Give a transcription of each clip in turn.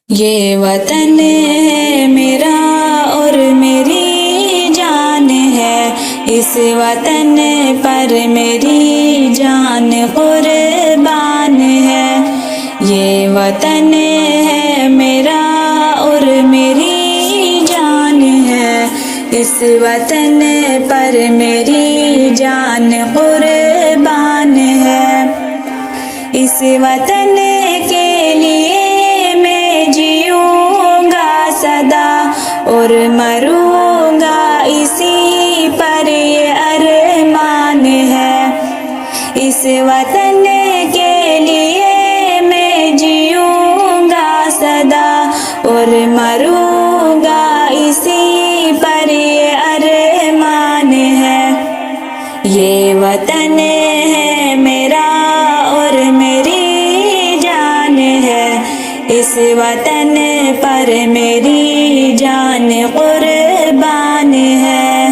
یہ وطن ہے میرا اور میری جان ہے، اس وطن پر میری جان قربان ہے۔ یہ وطن ہے میرا اور میری جان ہے، اس وطن پر میری جان قربان ہے۔ اس وطن کے لیے سدا اور مروں گا اسی پر یہ ارمان ہے۔ اس وطن کے لیے میں جیوں گا سدا اور مروں گا اسی پر یہ ارمان ہے۔ یہ وطن ہے میرا اور میری جان ہے، اس وطن پر میری جان قربان ہے۔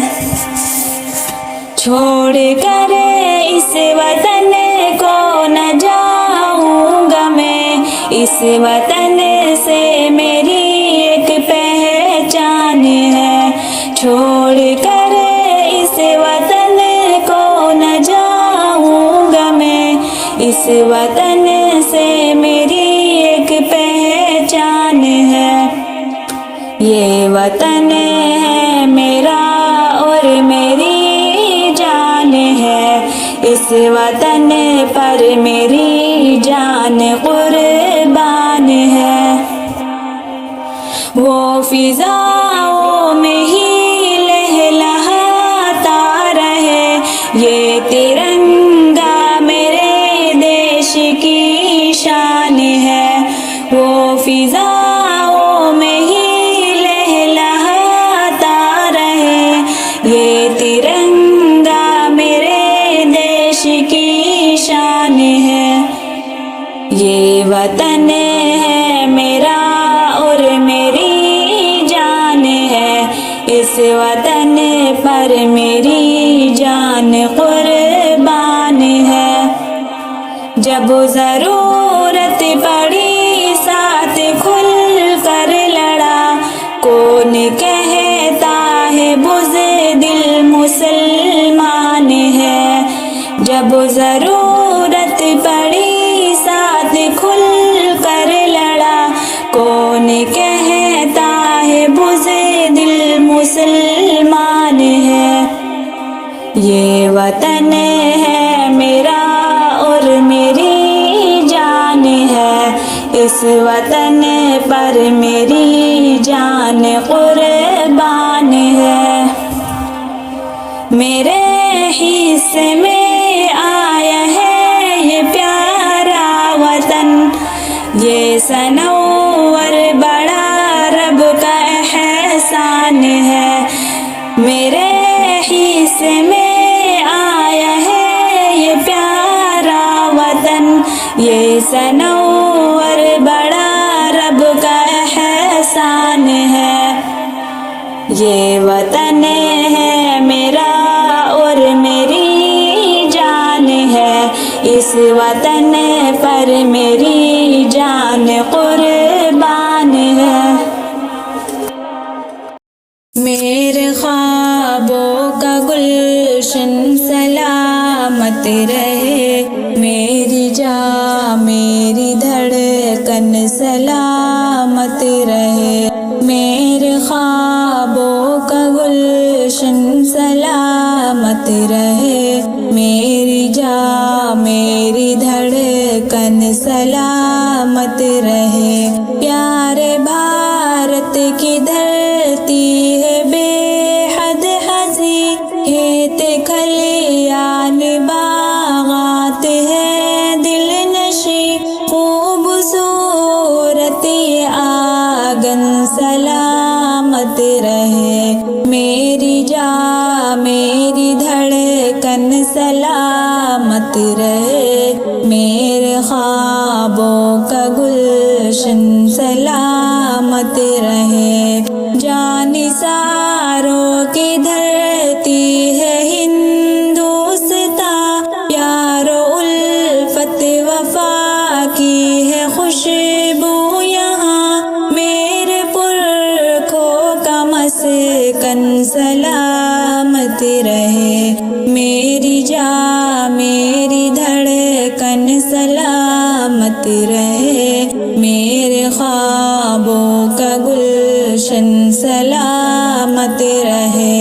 چھوڑ کر اس وطن کو نہ جاؤں گا میں، اس وطن سے میری ایک پہچان ہے۔ چھوڑ کر اس وطن کو نہ جاؤں گا میں، اس وطن سے میری ایک پہچان ہے۔ یہ وطن ہے میرا اور میری جان ہے، اس وطن پر میری جان قربان ہے۔ وہ فضاؤں میں ہی لہلہاتا رہے یہ ترنگا میرے دیش کی شان ہے۔ وہ فضاؤں میں ہی لہلہاتا رہے یہ ترنگا میرے دیش کی شان ہے۔ یہ وطن ہے میرا اور میری جان ہے، اس وطن پر میری جان قربان ہے۔ جب ضرورت پڑی ساتھ کھل کر لڑا، کون کہتا ہے بزدل مسلمان ہے۔ جب ضرورت پڑی ساتھ کھل کر لڑا، کون کہتا ہے بزدل مسلمان ہے۔ یہ وطن ہے میرا اور میری جان ہے، اس وطن پر میری جان قربان ہے۔ میرے حصے میں آیا ہے یہ پیارا وطن، یہ سنور بڑا رب کا احسان ہے۔ میرے حصے میں آیا ہے یہ پیارا وطن، یہ سنور بڑا رب کا احسان ہے۔ یہ وطن ہے میرا اور میری جان ہے، اس وطن پر میری جان قربان ہے۔ میرے خوابوں کا گلشن سلامت رہے، میری جان میری دھڑکن سلامت رہے۔ میرے خوابوں کا گلشن سلامت رہے، میری جان میری دھڑکن سلامت رہے۔ پیارے بھارت کی دھرتی ہے بے حد ہنسی، کھیت کھلیان باغات ہے دل نشی، خوبصورت یہ آنگن سلامت رہے۔ میری جان میری دھڑکن سلامت رہے، میرے خوابوں کا گلشن سلامت رہے۔ جان ساروں کی دھرتی ہے ہندوستاں، پیار و الفت وفا کی ہے خوشبو یہاں، میرے خوابوں کا گلشن سلامت رہے.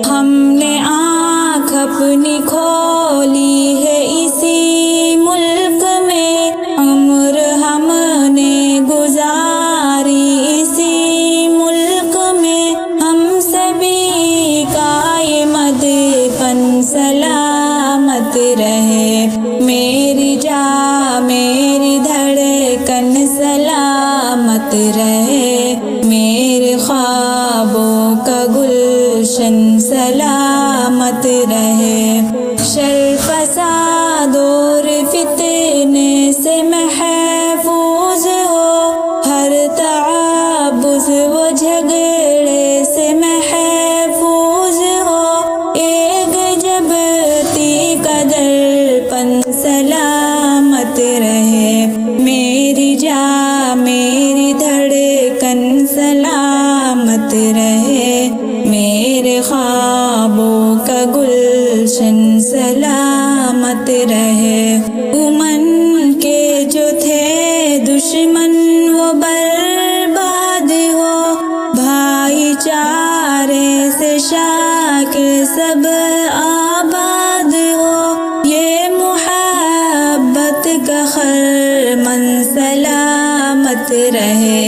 ہم نے آنکھ اپنی کھولی ہے اسی ملک میں، عمر ہم نے گزاری اسی ملک میں. ہم سبھی کا یہ مدفن سلامت رہے. میری جان میری دھڑکن سلامت رہے. میرے خوابوں کا گلشن سلامت رہے. شر فساد اور فتنے سے محفوظ ہو، ہر تعبث و جھگڑے سے محفوظ ہو. ایک جبتی کا درپن سلامت رہے. میری جان میری دھڑکن سلامت رہے. میرے خوابوں کا گلشن سلامت رہے. امن کے جو تھے دشمن وہ برباد ہو، بھائی چارے سے شاکر سب آباد ہو. یہ محبت کا خرمن سلامت رہے.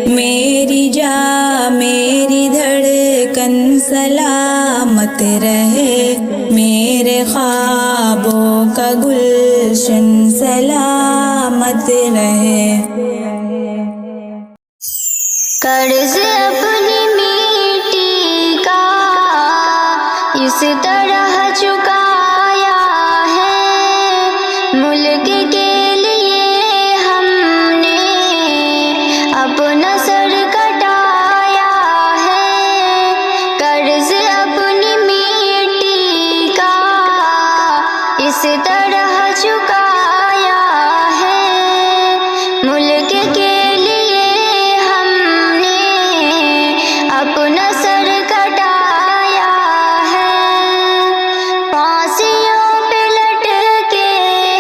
میری جان میری دھڑکن سلامت رہے. میرے خوابوں کا گلشن سلامت رہے. قرض اپنی میٹی کا اس طرح چکایا ہے، ملک کے لیے ہم نے اپنا سر کٹایا ہے. قرض اپنی میٹی کا اس طرح چکایا ہے، ملک کے اپنا سر کٹایا ہے. پھانسیوں پہ لٹکے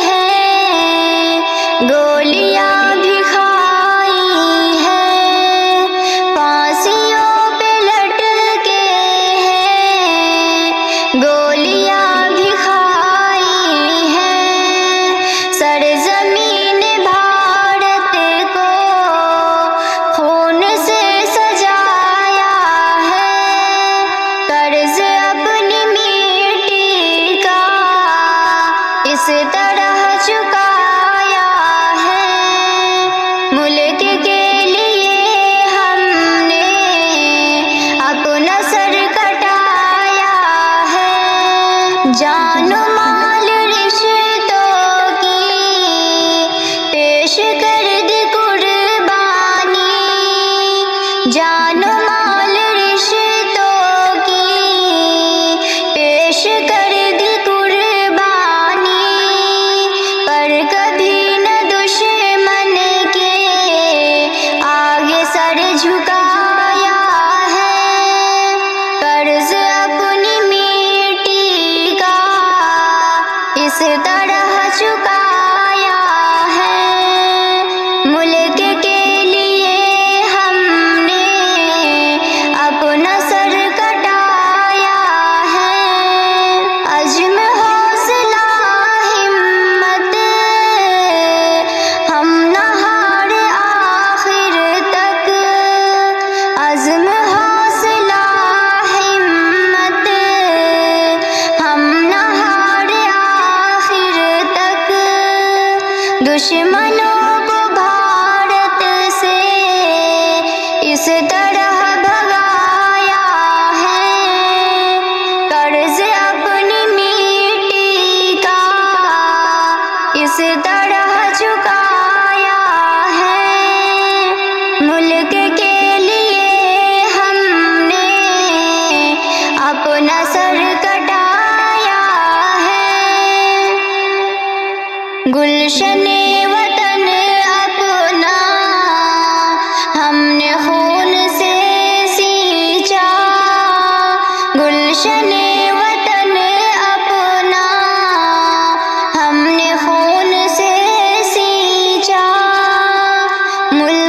ہیں، گولیاں بھی کھائی ہیں. پھانسیوں پہ لٹکے ہیں، گولیاں بھی کھائی ہیں. سرزمین بھارت کو خون سے سجایا ہے. قرض اپنی میٹی کا اس طرح چکایا ہے، ملک کے لیے ہم نے اپنا سر کٹایا ہے. جان و مال رشتوں کی پیش کر دی قربانی، جان و مال رشتوں کی پیش کر دی قربانی. پر کبھی نہ دشمن کے آگے سر جھکایا ہے. قرض اپنی میٹی کا اس طرح چکایا ہے، ملک کے لیے ہم نے اپنا سر کٹایا ہے. عزم حوصلہ ہمت ہم نہ ہارے آخر تک. عزم حوصلہ ہمت ہم نہ ہارے آخر تک. دشمنوں کو بھارت سے اس طرح بھگایا ہے. قرض اپنی میٹی کا اس طرح چکایا ہے، ملک کے لیے ہم نے اپنا سر کٹایا ہے. گلشن وطن اپنا ہم نے خون سے سینچا. گلشن وطن اپنا ہم نے خون سے سینچا. ملک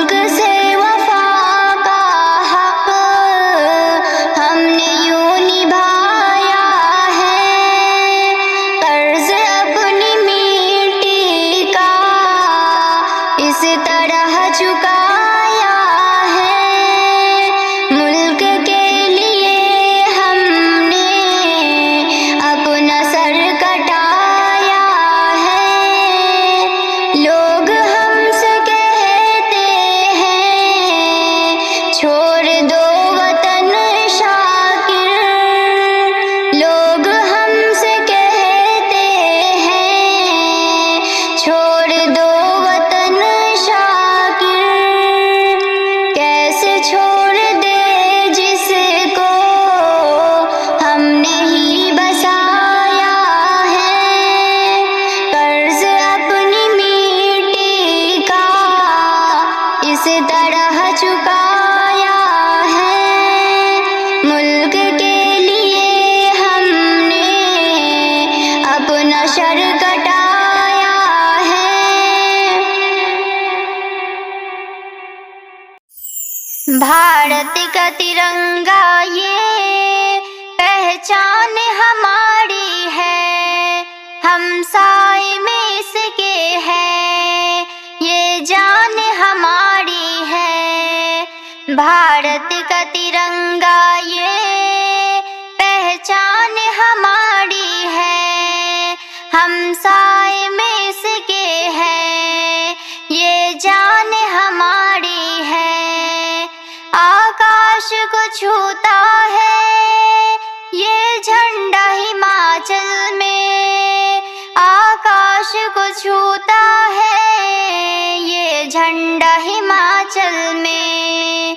इस तरह चुकाया है मुल्क के लिए हमने अपना सर कटाया है। भारत का तिरंगा ये पहचान हमारी है, हम साए में इसके है, ये जान हमारी है। भारत का तिरंगा ये पहचान हमारी है, हम साए में इसके है, ये जान हमारी है। आकाश को छूता है ये झंडा हिमाचल में, आकाश को छूता है ये झंडा हिमाचल में।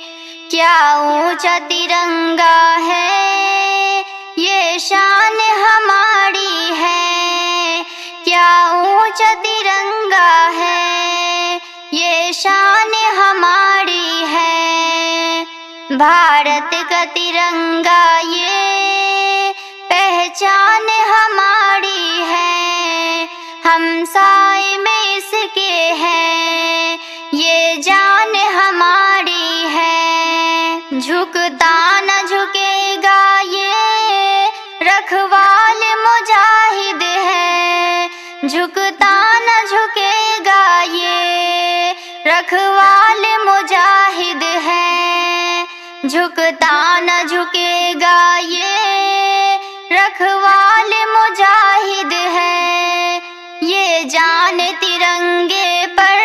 क्या ऊंचा तिरंगा है ये शान हमारी है, क्या ऊंचा तिरंगा है ये शान हमारी है। भारत का तिरंगा ये पहचान हमारी है, हम साए में इसके हैं, ये जान हमारी है। झुकता न झुकेगा ये रखवाल मुजाहिद है, झुकता न झुकेगा ये रखवाल मुजाहिद है, झुकता न झुकेगा ये रखवाल मुजाहिद है। ये जान तिरंगे पर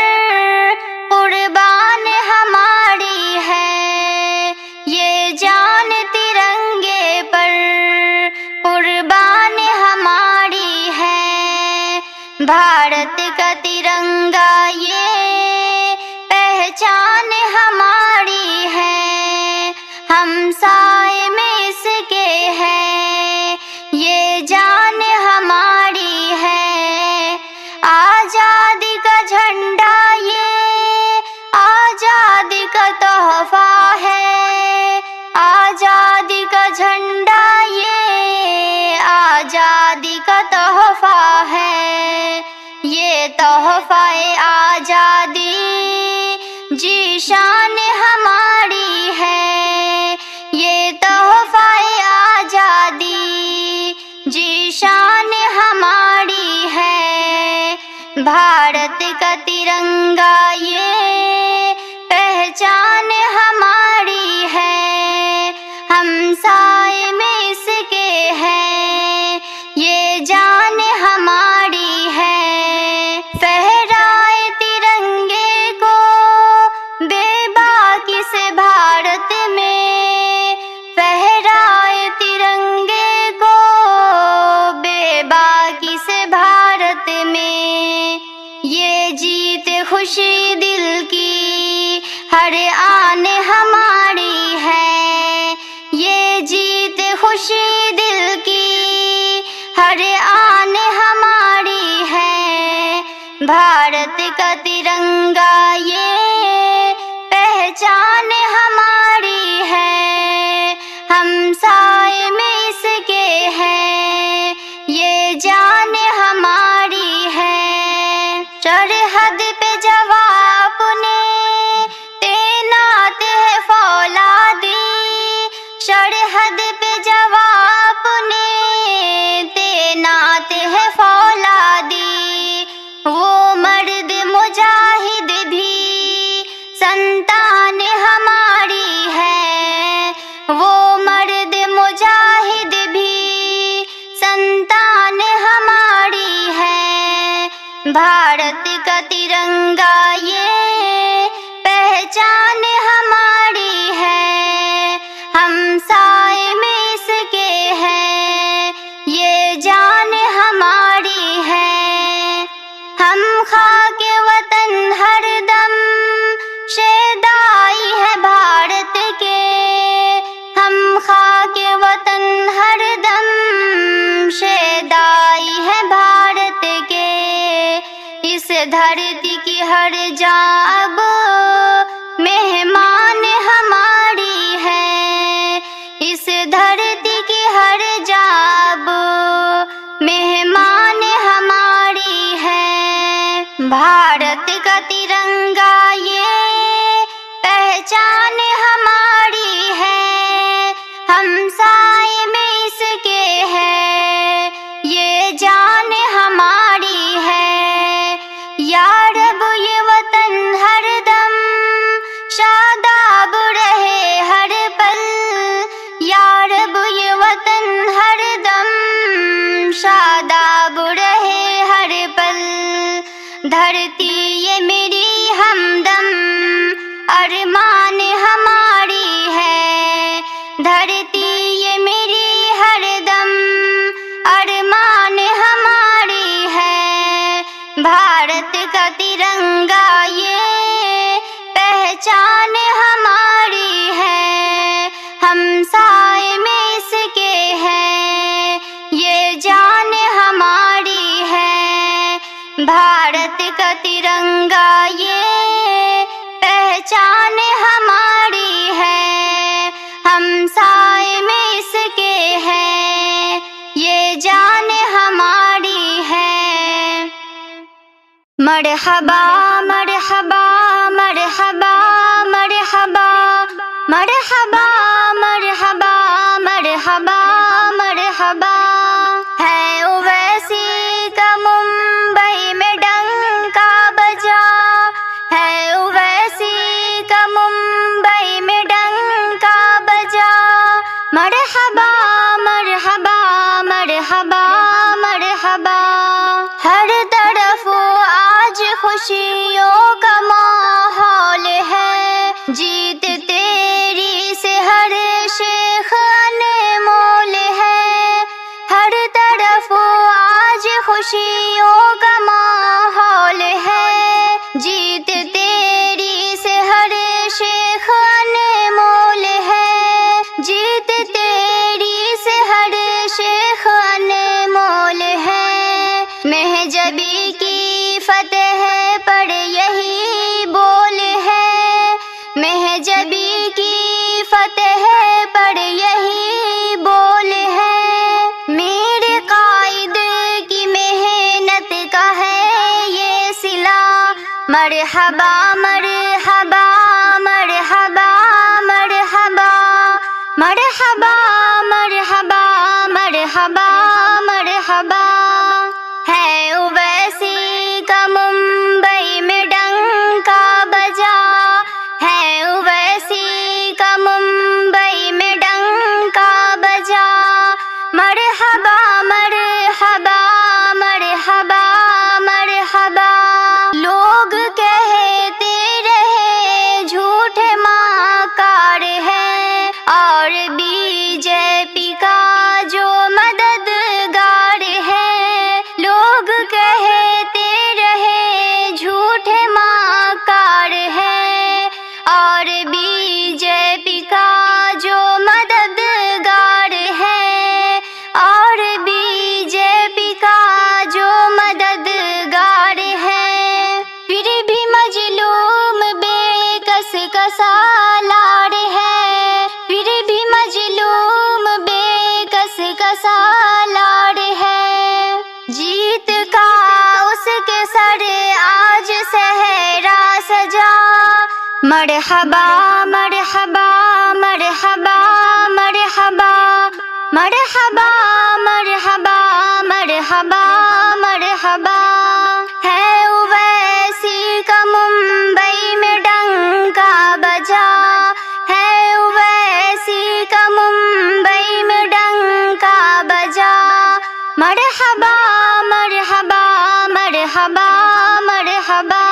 कुर्बान हमारी है, ये जान तिरंगे पर कुर्बान हमारी है। भारत का तिरंगा ये पहचान हमारी है, हम साए में इसके हैं, ये जान हमारी है। आजादी का झंडा ये आजादी का तोहफा है, आजादी का झंडा ये आजादी का तोहफा है। ये तोहफा-ए आजादी जीशान हमारी है, ये तोहफा-ए आजादी जीशान हमारी है। भारत का तिरंगा ये पहचान हमारी है, हम साए में इसके हैं, ये जान हमारी है। फहराए तिरंगे को बेबाकी से भारत में, फहराए तिरंगे को बेबाकी से भारत में। ये जीत खुशी दिल की हर आन हमारी है, ये जीत खुशी दिल की हर आन हमारी है। भारत का तिरंगा ये पहचान हमारी है, हम साए में इसके हैं, ये जान हमारी है। सरहद पे जवाब ने तैनात है फौलादी, सरहद पे जवाब ने तैनात है फौलादी। वो मर्द मुजाहिद भी संतान हमारी है, वो मर्द मुजाहिद भी संतान हमारी है। भारत का तिरंगा ये पहचान हमारी है, हम साए में इसके हैं, ये जान हमारी है। हम खाके वतन हरदम शेदाई है भारत के, हम खाके वतन हरदम शेदाई है भारत के। इस धरती की हर जान अब पहचान हमारी है, हम साए में इसके है, ये जान हमारी है। या रब ये वतन हरदम शादाब रहे हर पल, या रब ये वतन हरदम शादाब रहे हर पल। धरती ये मेरी हमदम अरमान हमारी है, धरती ये मेरी हरदम अरमान हमारी है। भारत का तिरंगा ये पहचान हमारी है, हम साए में इसके हैं, ये जान हमारी है। भारत का तिरंगा ये पहचान हमारी है, हम साए में इसके हैं, ये जान हमारी है। मरहबा मरहबा मरहबा मरहबा मरहबा मरहबा मरहबा मरहबा। है ओवैसी का मुंबई में डंका बजा, है ओवैसी का मुंबई में डंका बजा। मरहबा मरहबा मरहबा मरहबा। हर तरफ आज खुशियों का माहौल है, जीत तेरी से हर शेख अनमोल है। हर तरफ आज खुशियों का माहौल है, जीत तेरी से हर शेख अनमोल है, जीत तेरी से हर शेख अनमोल है। महजबी की फतेह पर यही बोल है, महजबी की फतेह पर यही बोल है। मेरे कायद की मेहनत का है ये सिला। मरहबा मरहबा मरहबा मरहबा मरहबा मरहबा मरहबा मरहबा। है ओवैसी का मुंबई में डंका बजा, है ओवैसी का मुंबई में डंका बजा। मरहबा मरहबा मरहबा मरहबा। लोग कहते रहे झूठे माकार है, और बीजेपी का जो मददगार है। लोग कहते रहे झूठे माकार है, और बीजेपी का जो मददगार है, और बीजेपी का जो मददगार है। फिर भी मजलूम बेकस का सालार है, फिर भी मजलूम बेकस का सालार है। जीत का उसके सर आज सहरा सजा। मरहबा मरहबा मरहबा मरहबा मरहबा मरहबा मरहबा मरहबा। है ओवैसी का मुंबई में डंका बजा, है ओवैसी का मुंबई में डंका बजा। मरहबा मरहबा मरहबा मरहबा।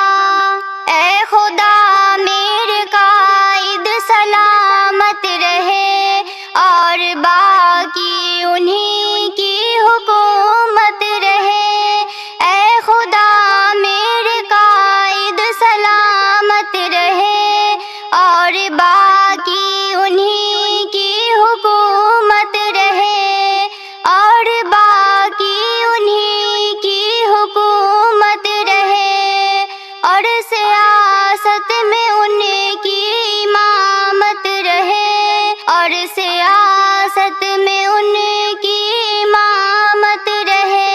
ऐ खुदा मेरे कायद सलामत रहे, और बाकी उन्हीं की हुकूमत रहे। ऐ खुदा मेरे कायद सलामत रहे, और बाकी उन्हीं की हुकूमत रहे, और बाकी उन्हीं की हुकूमत रहे। और सियासत में उनकी इमामत रहे, और सियासत में उनकी इमामत रहे।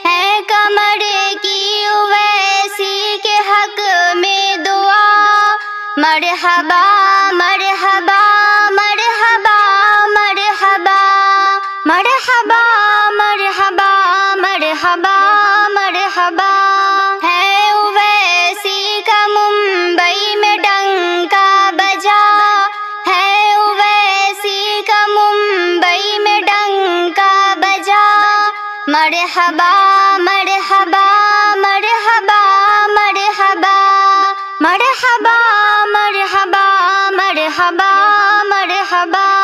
है कमर की ओवैसी के हक में दुआ। मरहबा مرحبا مرحبا مرحبا مرحبا مرحبا مرحبا مرحبا مرحبا ہے اویسی کا ممبئی میں ڈنکا بجا ہے اویسی کا ممبئی میں ڈنکا بجا مرحبا مرحبا مرحبا مرحبا مرحبا مرحبا مرحبا مرحبا